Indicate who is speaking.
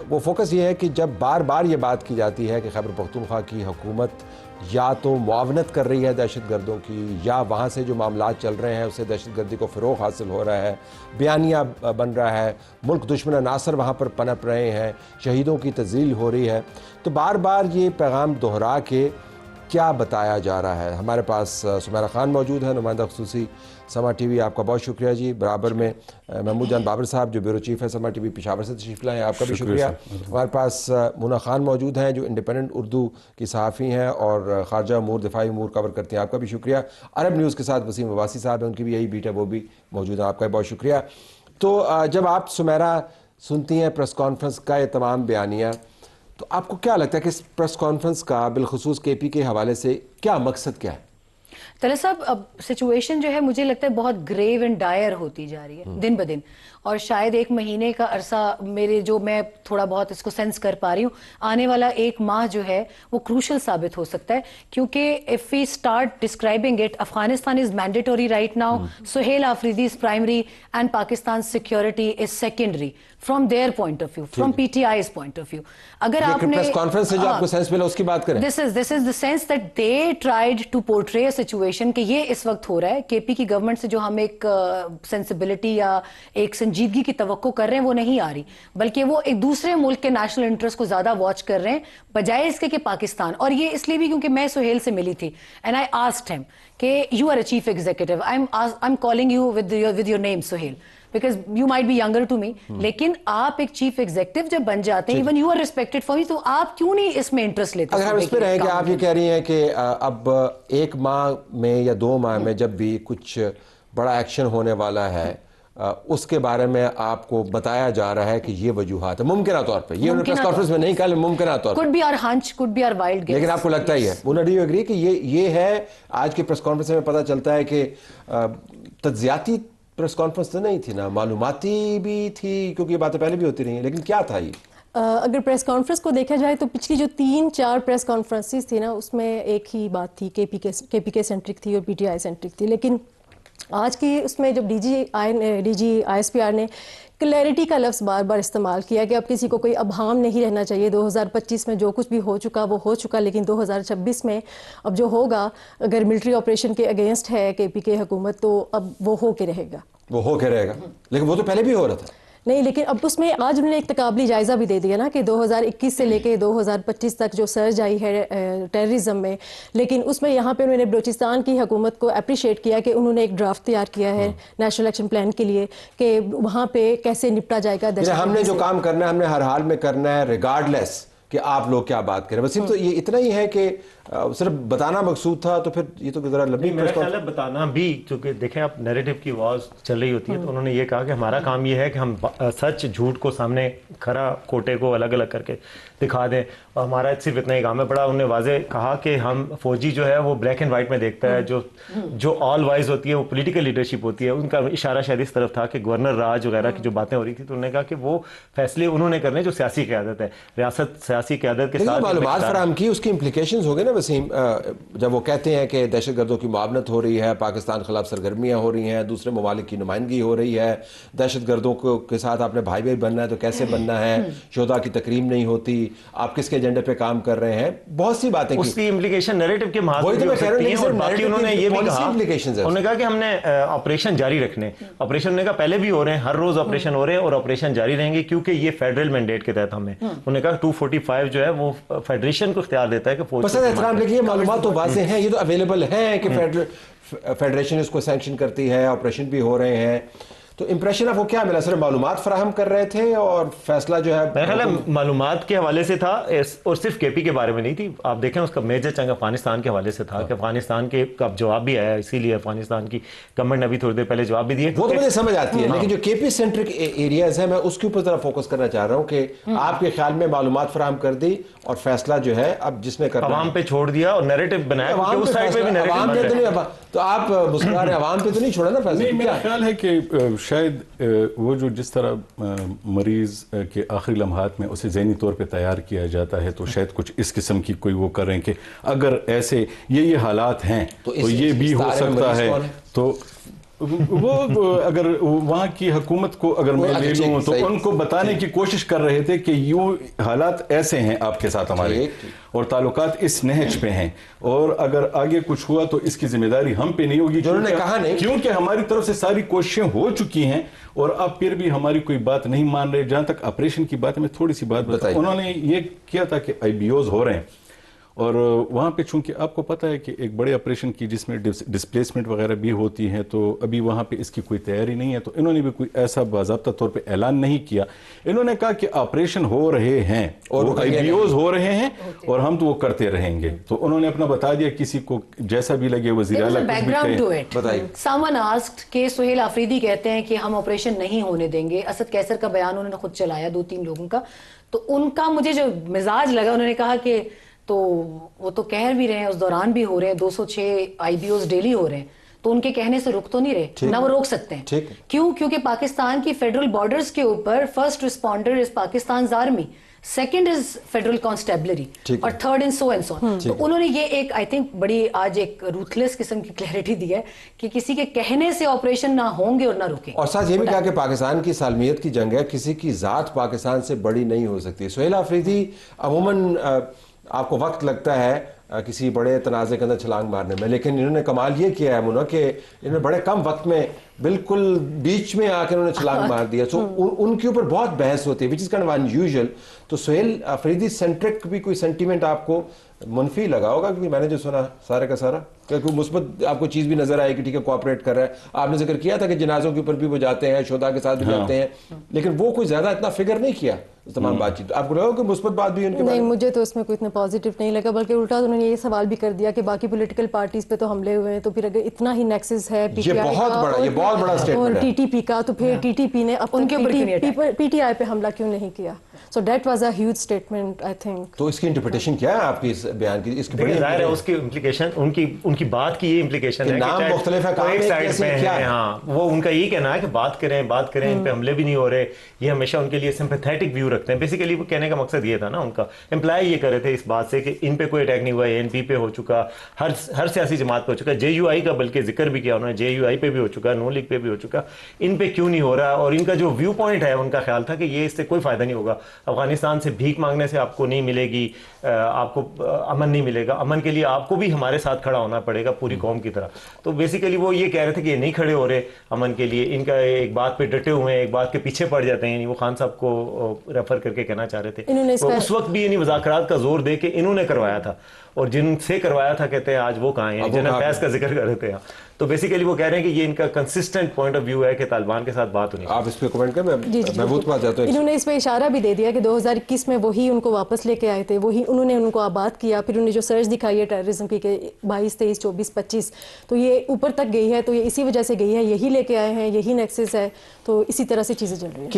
Speaker 1: وہ فوکس یہ ہے کہ جب بار بار یہ بات کی جاتی ہے کہ خیبر پختونخوا کی حکومت یا تو معاونت کر رہی ہے دہشت گردوں کی، یا وہاں سے جو معاملات چل رہے ہیں اسے دہشت گردی کو فروغ حاصل ہو رہا ہے، بیانیہ بن رہا ہے، ملک دشمن عناصر وہاں پر پنپ رہے ہیں، شہیدوں کی تذلیل ہو رہی ہے، تو بار بار یہ پیغام دہرا کے کیا بتایا جا رہا ہے؟ ہمارے پاس سمیرہ خان موجود ہے، نمائندہ خصوصی سما ٹی وی. آپ کا بہت شکریہ جی. برابر میں محمود جان بابر صاحب جو بیورو چیف ہے سما ٹی وی پشاور سے تشریف لائے ہیں، آپ کا بھی شکریہ. ہمارے پاس مونا خان موجود ہیں جو انڈیپینڈنٹ اردو کی صحافی ہیں اور خارجہ امور دفاعی امور کور کرتے ہیں، آپ کا بھی شکریہ. عرب نیوز کے ساتھ وسیم عباسی صاحب ہیں، ان کی بھی یہی بیٹ ہے، وہ بھی موجود ہیں، آپ کا بہت شکریہ. تو جب آپ سمیرہ سنتی ہیں پریس کانفرنس کا یہ تمام بیانیہ، تو آپ کو کیا لگتا ہے کہ اس پریس کانفرنس کا بالخصوص کے پی کے حوالے سے کیا مقصد کیا ہے؟
Speaker 2: طلعت صاحب، اب سچویشن جو ہے مجھے لگتا ہے بہت گریو اینڈ ڈائر ہوتی جا رہی ہے دن بدن، اور شاید ایک مہینے کا عرصہ میں تھوڑا بہت اس کو سینس کر پا رہی ہوں، آنے والا ایک ماہ جو ہے وہ کروشل ثابت ہو سکتا ہے، کیونکہ if we start describing it, Afghanistan is mandatory right now, Suhail Afridi is primary and Pakistan's security is secondary from their point of view, from PTI's point of view. اگر آپ نے
Speaker 1: پریس کانفرنس سے جو آپ کو sense ملا اس کی بات کریں.
Speaker 2: This is the sense that they tried to portray a situation کہ یہ اس وقت ہو رہا ہے، کے پی کی گورنمنٹ سے جو ہم ایک سینسیبلٹی یا ایک سنجیدگی کی توقع کر رہے ہیں وہ نہیں آ رہی، بلکہ وہ ایک دوسرے ملک کے نیشنل انٹرسٹ کو زیادہ واچ کر رہے ہیں بجائے اس کے کہ پاکستان. اور یہ اس لیے بھی کیونکہ میں سہیل سے ملی تھی and I asked him کہ you are a chief executive, I'm calling you with your name Sohail because you might be younger to me, لیکن آپ ایک چیف ایگزیکٹو جب بن جاتے ہیں even you are respected for me، تو آپ کیوں نہیں اس میں انٹرسٹ لیتے؟
Speaker 1: اگر ہم اس پہ رہیں کہ آپ یہ کہہ رہی ہیں کہ اب ایک ماہ میں یا 2 ماہ میں جب بھی کچھ بڑا ایکشن ہونے والا ہے اس کے بارے میں آپ کو بتایا جا رہا ہے کہ یہ وجوہات ہے ممکنہ طور پہ، یہ پریس کانفرنس میں نہیں کہا لیکن ممکنہ طور پہ
Speaker 2: could be our hunch, could be our wild guess،
Speaker 1: لیکن آپ کو لگتا ہی ہے. مونا ڈو یو ایگری کہ یہ ہے آج کی پریس کانفرنس میں پتہ چلتا ہے کہ تجزیاتی پریس کانفرنس تو نہیں تھی نا، معلوماتی بھی تھی، کیونکہ یہ باتیں پہلے بھی ہوتی رہی ہیں، لیکن کیا تھا یہ؟
Speaker 3: اگر پریس کانفرنس کو دیکھا جائے تو پچھلی جو 3-4 پریس کانفرنسز تھی نا اس میں ایک ہی بات تھی، کے پی کے سینٹرک تھی اور پی ٹی آئی سینٹرک تھی. لیکن آج کی اس میں جب D G I S P R نے کلیئرٹی کا لفظ بار بار استعمال کیا کہ اب کسی کو کوئی ابہام نہیں رہنا چاہیے، 2025 میں جو کچھ بھی ہو چکا وہ ہو چکا، لیکن 2026 میں اب جو ہوگا اگر ملٹری آپریشن کے اگینسٹ ہے کے پی کے حکومت تو اب وہ ہو کے رہے گا.
Speaker 1: وہ ہو کے رہے گا، لیکن وہ تو پہلے بھی ہو رہا تھا.
Speaker 3: نہیں، لیکن اب اس میں آج انہوں نے ایک تقابلی جائزہ بھی دے دیا نا کہ 2021 سے لے کے 2025 تک جو سرج آئی ہے ٹیررزم میں، لیکن اس میں یہاں پہ انہوں نے بلوچستان کی حکومت کو اپریشیٹ کیا کہ انہوں نے ایک ڈرافٹ تیار کیا ہے نیشنل ایکشن پلان کے لیے کہ وہاں پہ کیسے نپٹا جائے گا دہشت گردی سے.
Speaker 1: ہم نے جو کام کرنا ہے ہم نے ہر حال میں کرنا ہے ریگارڈ لیس کہ آپ لوگ کیا بات کریں. وسیم تو یہ اتنا ہی ہے کہ صرف بتانا مقصود تھا، تو پھر یہ تو ذرا لمبی
Speaker 4: میرا خیال ہے بتانا بھی، چونکہ دیکھیں آپ نیریٹو کی آواز چل رہی ہوتی ہے تو انہوں نے یہ کہا کہ ہمارا کام یہ ہے کہ ہم سچ جھوٹ کو سامنے کھرا کھوٹے کو الگ الگ کر کے دکھا دیں، اور ہمارا صرف اتنا ہی کام ہے. بڑا انہوں نے واضح کہا کہ ہم فوجی جو ہے وہ بلیک اینڈ وائٹ میں دیکھتا ہے، جو آل وائز ہوتی ہے وہ پولیٹیکل لیڈرشپ ہوتی ہے. ان کا اشارہ شاید اس طرف تھا کہ گورنر راج وغیرہ کی جو باتیں ہو رہی تھی تو انہوں نے کہا کہ وہ فیصلے انہوں نے کرنے جو سیاسی قیادت ہے، ریاست سیاسی قیادت کے ساتھ
Speaker 1: معلومات فراہم کی. اس کی امپلیکیشنز ہو گئے نا وسیم، جب وہ کہتے ہیں کہ دہشت گردوں کی معاونت ہو رہی ہے، پاکستان خلاف سرگرمیاں ہو رہی ہیں، دوسرے ممالک کی نمائندگی ہو رہی ہے، دہشت گردوں کے ساتھ آپ نے بھائی بھائی بننا ہے تو کیسے بننا ہے، شہداء کی تکریم نہیں ہوتی، آپ کس کے ایجنڈے پہ کام کر رہے ہیں، بہت سی باتیں
Speaker 4: اس کی امپلیکیشن نیریٹو کے محاذ
Speaker 1: وہی تو میں کہہ رہا ہوں.
Speaker 4: اور باقی انہوں نے یہ بھی کہا،
Speaker 1: امپلیکیشنز
Speaker 4: انہوں نے کہا کہ ہم نے آپریشن جاری رکھنے، آپریشن نے کہا پہلے بھی ہو رہے ہیں، ہر روز آپریشن ہو رہے ہیں اور آپریشن جاری رہیں گے کیونکہ یہ فیڈرل مینڈیٹ کے تحت ہمیں. انہوں نے کہا 245 جو ہے وہ فیڈریشن کو اختیار دیتا ہے کہ فوج
Speaker 1: پسند احترام. لیکن یہ معلومات تو واضح ہیں، یہ تو اویلیبل ہیں کہ فیڈریشن اس کو سینکشن کرتی ہے، آپریشن بھی ہو رہے ہیں. تو امپریشن آپ کو کیا ملا؟ صرف معلومات فراہم کر رہے تھے اور فیصلہ جو ہے
Speaker 4: میرا خیال ہے معلومات کے حوالے سے تھا، اور صرف کے پی کے بارے میں نہیں تھی. آپ دیکھیں اس کا میجر چنک افغانستان کے حوالے سے تھا کہ افغانستان کے اب جواب بھی آیا، اسی لیے افغانستان کی گورنمنٹ نے ابھی تھوڑی دیر پہلے جواب بھی دیے.
Speaker 1: وہ تو مجھے سمجھ آتی ہے، لیکن جو کے پی سینٹرک ایریاز ہیں میں اس کے اوپر ذرا فوکس کرنا چاہ رہا ہوں کہ آپ کے خیال میں معلومات فراہم کر دی اور فیصلہ جو ہے اب جس میں کرنا
Speaker 4: عوام پہ چھوڑ دیا اور نیریٹو بنایا کہ اس سائڈ پہ بھی نیریٹو.
Speaker 1: تو آپ مسکرا رہے عوام پہ تو نہیں چھوڑا نا فیصلہ؟
Speaker 5: نہیں، میرا خیال ہے کہ شاید وہ جو جس طرح مریض کے آخری لمحات میں اسے ذہنی طور پہ تیار کیا جاتا ہے تو شاید کچھ اس قسم کی کوئی وہ کریں کہ اگر ایسے یہ حالات ہیں تو یہ بھی ہو سکتا ہے. تو وہ اگر وہاں کی حکومت کو اگر میں لے لوں تو ان کو بتانے کی کوشش کر رہے تھے کہ یوں حالات ایسے ہیں آپ کے ساتھ ہمارے اور تعلقات اس نہج پہ ہیں اور اگر آگے کچھ ہوا تو اس کی ذمہ داری ہم پہ نہیں ہوگی کیونکہ ہماری طرف سے ساری کوششیں ہو چکی ہیں اور اب پھر بھی ہماری کوئی بات نہیں مان رہے. جہاں تک آپریشن کی بات ہے میں تھوڑی سی بات بتاؤں. انہوں نے یہ کیا تھا کہ IBOs ہو رہے ہیں اور وہاں پہ چونکہ آپ کو پتہ ہے کہ ایک بڑے آپریشن کی جس میں ڈسپلیسمنٹ وغیرہ بھی ہوتی ہے تو ابھی وہاں پہ اس کی کوئی تیاری نہیں ہے تو انہوں نے بھی کوئی ایسا باضابطہ طور پہ اعلان نہیں کیا. انہوں نے کہا کہ آپریشن ہو رہے ہیں اور IBOs ہو رہے ہیں اور ہم تو وہ کرتے رہیں گے. تو انہوں نے اپنا بتا دیا کسی کو جیسا بھی لگے وزیر اعلیٰ.
Speaker 2: Someone asked کہ سہیل آفریدی کہتے ہیں کہ ہم آپریشن نہیں ہونے دیں گے. اسد کیسر کا بیان انہوں نے خود چلایا 2-3 لوگوں کا تو ان کا مجھے جو مزاج لگا انہوں نے کہا کہ تو وہ تو کہہ بھی رہے ہیں اس دوران بھی ہو رہے ہیں 206 IBOs ڈیلی ہو رہے ہیں تو ان کے کہنے سے رک تو نہیں رہے نہ وہ روک سکتے ہیں. کیوں؟ کیونکہ پاکستان کی فیڈرل بارڈرز کے اوپر first responder is Pakistan army, second is federal constabulary اور third in so and so. تو انہوں نے یہ ایک آئی تھنک بڑی آج ایک روتھلیس قسم کی کلیئرٹی دی ہے کہ کسی کے کہنے سے آپریشن نہ ہوں گے اور نہ رکیں.
Speaker 1: اور ساتھ یہ بھی کہا کہ پاکستان کی سالمیت کی جنگ ہے, کسی کی ذات پاکستان سے بڑی نہیں ہو سکتی. سہیل آفریدی عموماً آپ کو وقت لگتا ہے کسی بڑے تنازع کے اندر چھلانگ مارنے میں, لیکن انہوں نے کمال یہ کیا ہے منہ کہ انہوں نے بڑے کم وقت میں بالکل بیچ میں آ کے انہوں نے چھلانگ مار دیا. سو ان کے اوپر بہت بحث ہوتی ہے وچ از کائنڈ آف انیوژل. تو سہیل آفریدی سینٹرک بھی کوئی سینٹیمنٹ آپ کو منفی لگا ہوگا کیونکہ میں نے جو سنا سارے کا سارا کوئی مثبت آپ کو چیز بھی نظر آئے کہ ٹھیک ہے کوآپریٹ کر رہا ہے. آپ نے ذکر کیا تھا کہ جنازوں کے اوپر بھی وہ جاتے ہیں, شہداء کے ساتھ بھی جاتے ہیں, لیکن وہ کوئی زیادہ اتنا فگر نہیں کیا تمام بات چیت. آپ کو لگا کہ مثبت بات بھی ان کے
Speaker 3: نہیں, مجھے تو اس میں کوئی اتنا پازیٹیو نہیں لگا بلکہ الٹا انہوں نے یہ سوال بھی کر دیا کہ باقی پولیٹیکل پارٹیز پہ تو حملے ہوئے ہیں تو پھر اگر اتنا ہی نیکسس ہے
Speaker 1: یہ بہت بڑا
Speaker 3: اور TTP کا تو پھر TTP نے ان کے PTI پہ حملہ کیوں نہیں کیا. So that was a huge statement I think.
Speaker 1: تو اس کی انٹرپریٹیشن کیا ہے آپ کی اس بیان کی؟ اس کی بڑی
Speaker 4: ظاہر ہے اس کی امپلیکیشن ان کی بات کی یہ امپلیکیشن ہے
Speaker 1: نام مختلف ہے,
Speaker 4: ایک سائڈ پہ ہے. ہاں وہ ان کا یہی کہنا ہے کہ بات کریں ان پہ حملے بھی نہیں ہو رہے. یہ ہمیشہ ان کے لیے سمپیتھیٹک ویو رکھتے ہیں. بیسیکلی وہ کہنے کا مقصد یہ تھا نا ان کا امپلائی یہ کر رہے تھے اس بات سے کہ ان پہ کوئی اٹیک نہیں ہوا, ANP پہ ہو چکا, ہر سیاسی جماعت پہ ہو چکا, JUI کا بلکہ ذکر بھی کیا انہوں نے, JUI پہ بھی ہو چکا, نون لیگ پہ بھی ہو چکا, ان پہ کیوں نہیں ہو رہا. اور ان کا جو ویو پوائنٹ ہے ان کا خیال تھا کہ یہ اس سے کوئی فائدہ نہیں ہوگا. افغانستان سے بھیک مانگنے سے آپ کو نہیں ملے گی, آپ کو امن نہیں ملے گا. امن کے لیے آپ کو بھی ہمارے ساتھ کھڑا ہونا پڑے گا پوری قوم کی طرح. تو بیسیکلی وہ یہ کہہ رہے تھے کہ یہ نہیں کھڑے ہو رہے امن کے لیے. ان کا ایک بات پہ ڈٹے ہوئے ہیں, ایک بات کے پیچھے پڑ جاتے ہیں. یعنی وہ خان صاحب کو ریفر کر کے کہنا چاہ رہے تھے اس وقت بھی یعنی مذاکرات کا زور دے کے انہوں نے کروایا تھا, اور جن سے کروایا تھا کہتے ہیں آج وہ کہاں ہیں, جنرل فیض کا ذکر کر رہے تھے. تو بیسیکلی وہ کہہ رہے ہیں کہ یہ ان کا کنسسٹنٹ پوائنٹ آف ویو ہے کہ طالبان کے ساتھ بات ہونی.
Speaker 1: آپ اس پہ کمنٹ کریں, محمود کو آ جاتا ہے.
Speaker 3: انہوں نے اس پہ اشارہ بھی دے دیا کہ 2021 میں وہی ان کو واپس لے کے آئے تھے, وہی انہوں نے ان کو آباد کیا. پھر انہوں نے جو سرچ دکھائی ہے ٹیررزم کی کہ 22, 23, 24, 25 تو یہ اوپر تک گئی ہے, تو یہ اسی وجہ سے گئی ہے, یہی لے کے آئے ہیں, یہی نیکسس ہے. تو اسی طرح سے چیزیں چل رہی ہیں.